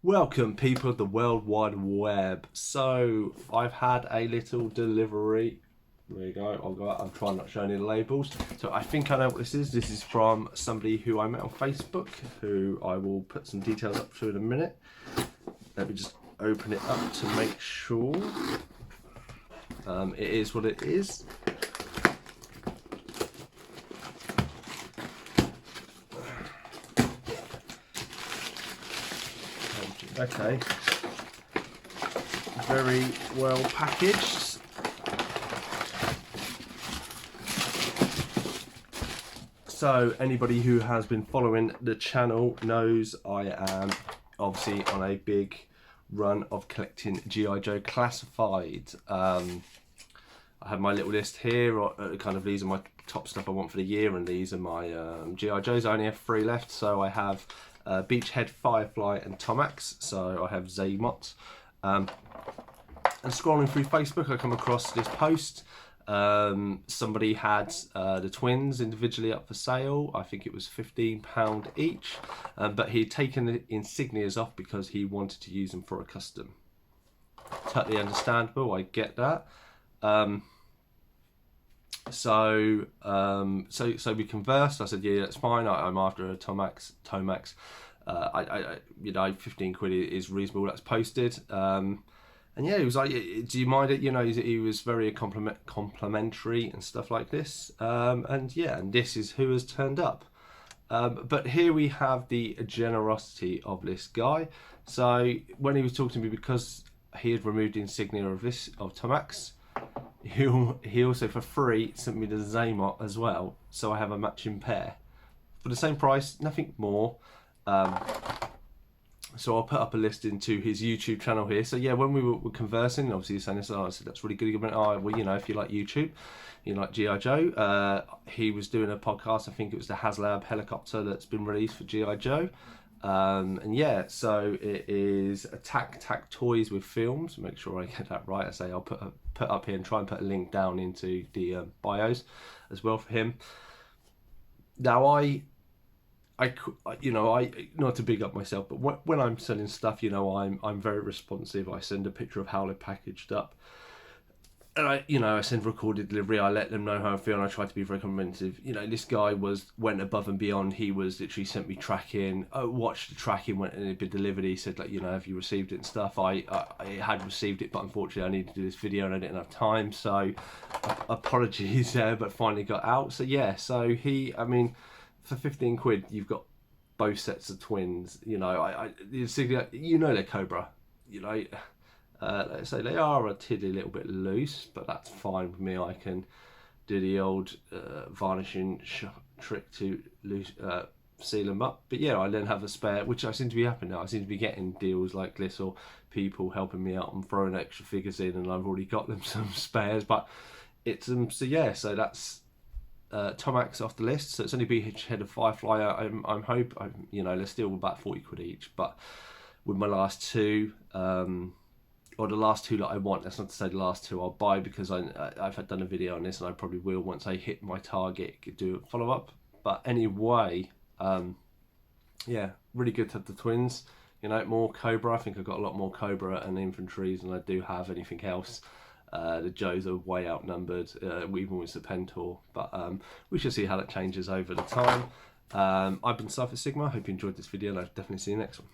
Welcome people of the World Wide Web. So I've had a little delivery. There you go. I'm trying not to show any labels. So I think I know what this is. This is from somebody who I met on Facebook, who I will put some details up to in a minute. Let me just open it up to make sure. It is what it is. Okay, very well packaged. So anybody who has been following the channel knows I am obviously on a big run of collecting G.I. Joe classified. I have my little list here, kind of these are my top stuff I want for the year, and these are my G.I. Joes. I only have 3 left, so I have Beachhead, Firefly and Tomax, so I have Zaymot. And scrolling through Facebook I come across this post. Somebody had the twins individually up for sale. I think it was £15 each, but he'd taken the insignias off because he wanted to use them for a custom. Totally understandable, I get that. So we conversed. I said, yeah, that's fine. I'm after a Tomax. You know, 15 quid is reasonable. That's posted. And yeah, he was like, do you mind it? You know, he was very complimentary and stuff like this. And yeah, and this is who has turned up. But here we have the generosity of this guy. So when he was talking to me, because he had removed the insignia of Tomax, he also for free sent me the Zaymot as well, so I have a matching pair for the same price, nothing more. So I'll put up a list into his YouTube channel here. So yeah, when we were conversing, obviously he's saying this, I said that's really good. He went, oh well, you know, if you like YouTube, you like G.I. Joe. He was doing a podcast, I think it was the HasLab helicopter that's been released for G.I. Joe. And yeah, so it is Attack Toys with Films. Make sure I get that right. I say I'll put up here and try and put a link down into the bios as well for him. Now I you know, not to big up myself, but when I'm selling stuff, you know, I'm very responsive. I send a picture of how they're packaged up, and I send recorded delivery. I let them know how I feel, and I try to be very comprehensive. You know, this guy went above and beyond. He was literally sent me tracking. I watched the tracking when it had been delivered. He said, like, you know, have you received it and stuff. I had received it, but unfortunately I needed to do this video and I didn't have time. So apologies there, but finally got out. So yeah, so I mean, for 15 quid you've got both sets of twins. You know, you know, they're Cobra. You know. Let's say they are a tiddy little bit loose, but that's fine with me. I can do the old varnishing trick to seal them up. But yeah, I then have a spare, which I seem to be happening now. I seem to be getting deals like this, or people helping me out and throwing extra figures in, and I've already got them some spares. But it's so yeah, so that's Tomax off the list. So it's only Beachhead of Firefly. I'm hoping, you know, they're still about 40 quid each, but with my last two, or the last two that I want, that's not to say the last two I'll buy, because I've done a video on this and I probably will once I hit my target do a follow-up. But anyway, yeah, really good to have the twins. You know, more Cobra. I think I've got a lot more Cobra and infantries than I do have anything else. The Joes are way outnumbered, even with the Pentor, but we shall see how that changes over the time. I've been Cypher Sigma. Hope you enjoyed this video, and I'll definitely see you next one.